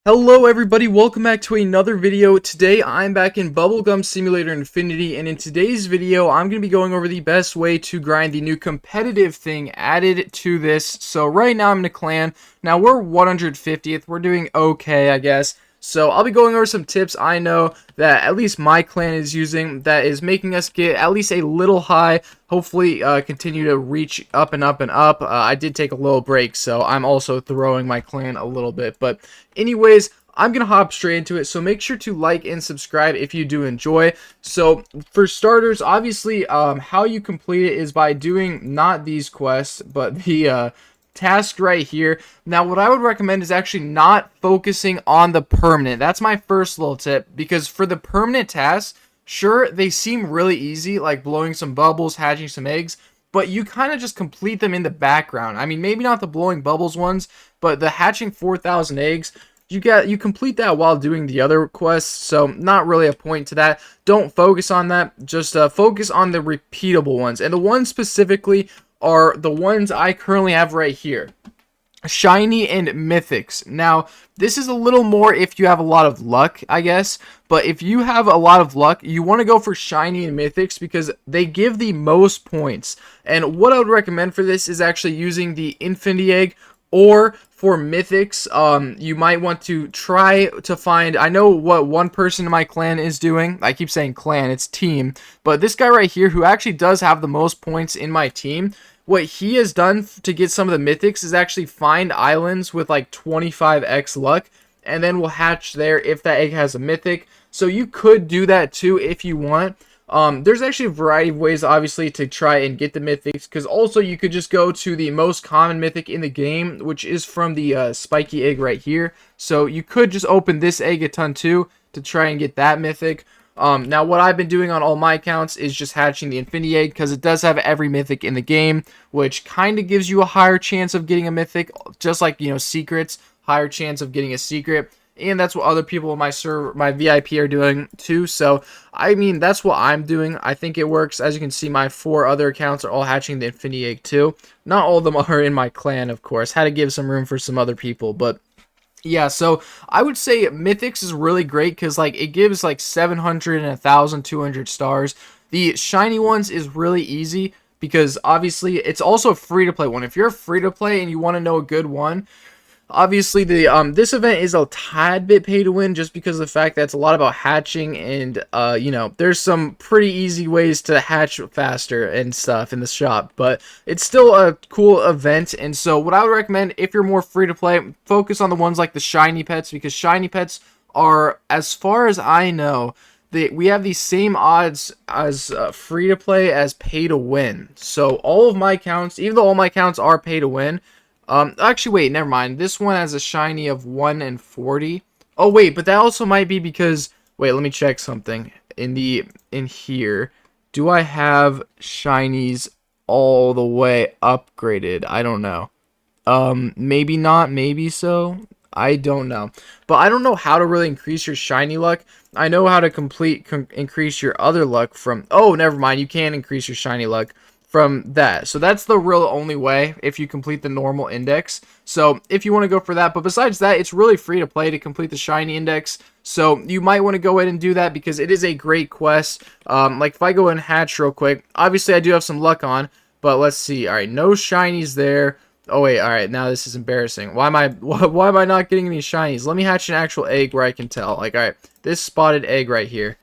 Hello everybody, welcome back to another video. Today I'm back in Bubblegum Simulator Infinity, and in today's video I'm going to be going over the best way to grind the new competitive thing added to this. So right now I'm in a clan. Now we're 150th, we're doing okay I guess. So I'll be going over some tips I know that at least my clan is using that is making us get at least a little high. Hopefully continue to reach up and up and up. I did take a little break, so I'm also throwing my clan a little bit. But anyways, I'm going to hop straight into it, so make sure to like and subscribe if you do enjoy. So for starters, obviously how you complete it is by doing not these quests, but the task right here. Now what I would recommend is actually not focusing on the permanent. That's my first little tip, because for the permanent tasks, sure, they seem really easy, like blowing some bubbles, hatching some eggs, but you kind of just complete them in the background. I mean, maybe not the blowing bubbles ones, but the hatching 4,000 eggs, you complete that while doing the other quests, so not really a point to that. Don't focus on that, just focus on the repeatable ones, and the ones specifically are the ones I currently have right here. Shiny and mythics. Now, this is a little more if you have a lot of luck, I guess. But if you have a lot of luck, you want to go for shiny and mythics because they give the most points. And what I would recommend for this is actually using the infinity egg, or for mythics, you might want to try to find, I know what one person in my clan is doing. I keep saying clan, it's team. But this guy right here, who actually does have the most points in my team, what he has done to get some of the mythics is actually find islands with like 25x luck, and then we'll hatch there if that egg has a mythic. So you could do that too if you want. There's actually a variety of ways, obviously, to try and get the mythics, because also you could just go to the most common mythic in the game, which is from the spiky egg right here. So you could just open this egg a ton too to try and get that mythic. Now what I've been doing on all my accounts is just hatching the infinity egg, because it does have every mythic in the game, which kind of gives you a higher chance of getting a mythic, just like, you know, secrets, higher chance of getting a secret. And that's what other people in my server, my VIP, are doing too. So, I mean, that's what I'm doing. I think it works. As you can see, my 4 other accounts are all hatching the infinity egg too. Not all of them are in my clan, of course. Had to give some room for some other people, but yeah, so I would say mythics is really great because like it gives like 700 and 1,200 stars. The shiny ones is really easy because obviously it's also a free to play one. If you're free to play and you want to know a good one, obviously the this event is a tad bit pay to win, just because of the fact that it's a lot about hatching, and you know, there's some pretty easy ways to hatch faster and stuff in the shop, but it's still a cool event. And so what I would recommend, if you're more free to play, focus on the ones like the shiny pets, because shiny pets are, as far as I know, we have the same odds as free to play as pay to win. So all of my accounts, even though all my accounts are pay to win, actually, wait, never mind. This one has a shiny of 1 in 40. Oh, wait, but that also might be because, wait, let me check something. In here, do I have shinies all the way upgraded? I don't know. Maybe not, maybe so. I don't know. But I don't know how to really increase your shiny luck. I know how to increase your other luck from, oh, never mind. You can increase your shiny luck from that. So that's the real only way if you complete the normal index. So if you want to go for that, but besides that, it's really free to play to complete the shiny index. So you might want to go ahead and do that because it is a great quest. Like if I go and hatch real quick, obviously I do have some luck on, but let's see. All right, no shinies there. Oh wait, all right, now this is embarrassing. Why am I not getting any shinies? Let me hatch an actual egg where I can tell. Like, all right, this spotted egg right here.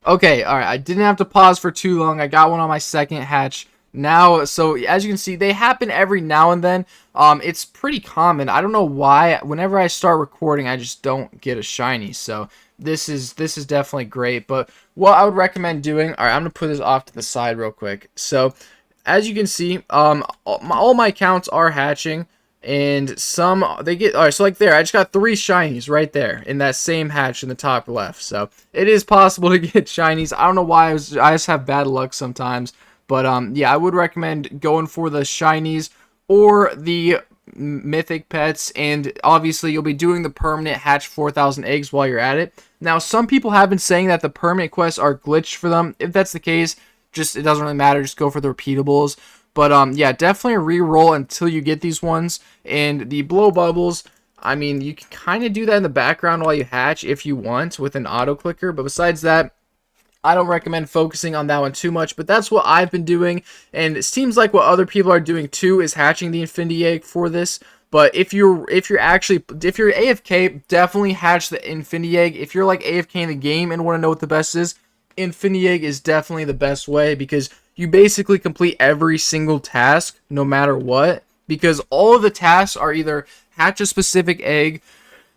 Okay, all right, I didn't have to pause for too long. I got one on my second hatch. Now, so as you can see, they happen every now and then. It's pretty common. I don't know why. Whenever I start recording, I just don't get a shiny. So this is definitely great. But what I would recommend doing, all right, I'm gonna put this off to the side real quick. So as you can see, all my accounts are hatching, and some they get, all right. So like there, I just got 3 shinies right there in that same hatch in the top left. So it is possible to get shinies. I don't know why. I just have bad luck sometimes. But yeah, I would recommend going for the shinies or the mythic pets, and obviously you'll be doing the permanent hatch 4,000 eggs while you're at it. Now, some people have been saying that the permanent quests are glitched for them. If that's the case, just it doesn't really matter. Just go for the repeatables. But yeah, definitely re-roll until you get these ones. And the blow bubbles, I mean, you can kind of do that in the background while you hatch if you want with an auto clicker, but besides that, I don't recommend focusing on that one too much, but that's what I've been doing, and it seems like what other people are doing too is hatching the infinity egg for this. But if you're AFK, definitely hatch the infinity egg. If you're like AFK in the game and want to know what the best is, infinity egg is definitely the best way, because you basically complete every single task no matter what, because all of the tasks are either hatch a specific egg,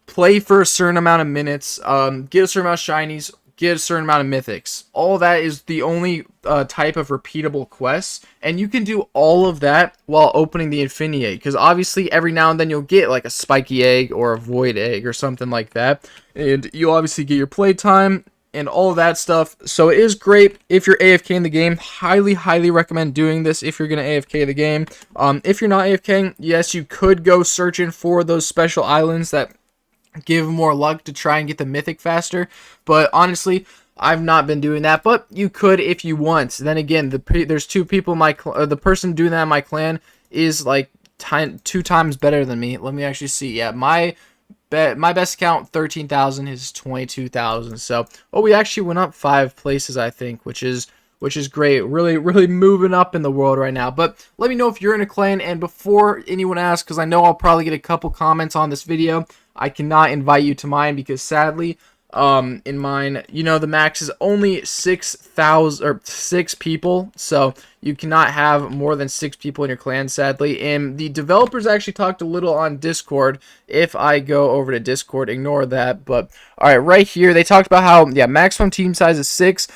play for a certain amount of minutes, get a certain amount of shinies, get a certain amount of mythics. All that is the only type of repeatable quests, and you can do all of that while opening the infinity egg, because obviously every now and then you'll get like a spiky egg or a void egg or something like that, and you'll obviously get your playtime and all of that stuff. So it is great if you're AFK in the game. Highly recommend doing this if you're going to AFK the game. If you're not AFK, yes, you could go searching for those special islands that give more luck to try and get the mythic faster, but honestly, I've not been doing that, but you could if you want. Then again, there's two people in my the person doing that in my clan is like 2 times better than me. Let me actually see. Yeah, my best account 13,000, his 22,000. So, oh, we actually went up 5 places, I think, which is great. Really moving up in the world right now. But let me know if you're in a clan, and before anyone asks, because I know I'll probably get a couple comments on this video, I cannot invite you to mine because sadly, in mine, you know, the max is only 6,000 or 6 people, so you cannot have more than 6 people in your clan, sadly. And the developers actually talked a little on Discord. If I go over to Discord, ignore that. But all right, right here they talked about how, yeah, maximum team size is 6.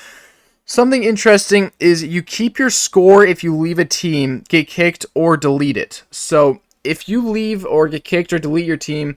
Something interesting is you keep your score if you leave a team, get kicked, or delete it. So if you leave or get kicked or delete your team,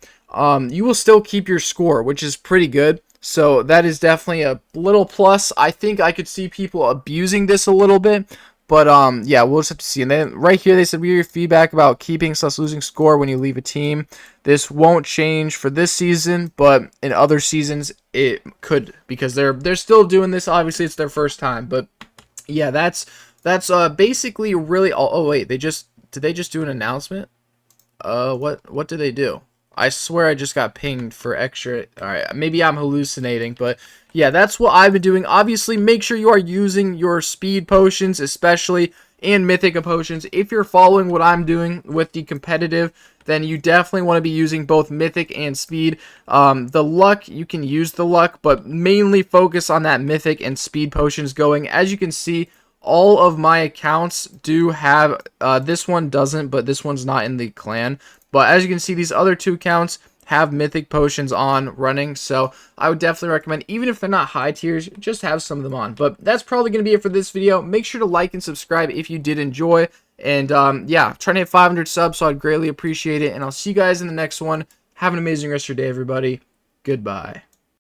you will still keep your score, which is pretty good. So that is definitely a little plus. I think I could see people abusing this a little bit, but yeah, we'll just have to see. And then right here they said, we hear your feedback about keeping / losing score when you leave a team. This won't change for this season, but in other seasons it could, because they're still doing this. Obviously, it's their first time, but yeah, that's basically really all. Oh wait, did they just do an announcement? What did they do? I swear I just got pinged for extra. Alright, maybe I'm hallucinating, but yeah, that's what I've been doing. Obviously, make sure you are using your speed potions, especially, and mythic potions. If you're following what I'm doing with the competitive, then you definitely want to be using both mythic and speed. The luck, you can use the luck, but mainly focus on that mythic and speed potions going. As you can see, all of my accounts do have, this one doesn't, but this one's not in the clan. But as you can see, these other 2 accounts have mythic potions on running. So I would definitely recommend, even if they're not high tiers, just have some of them on. But that's probably going to be it for this video. Make sure to like and subscribe if you did enjoy. And yeah, trying to hit 500 subs, so I'd greatly appreciate it. And I'll see you guys in the next one. Have an amazing rest of your day, everybody. Goodbye.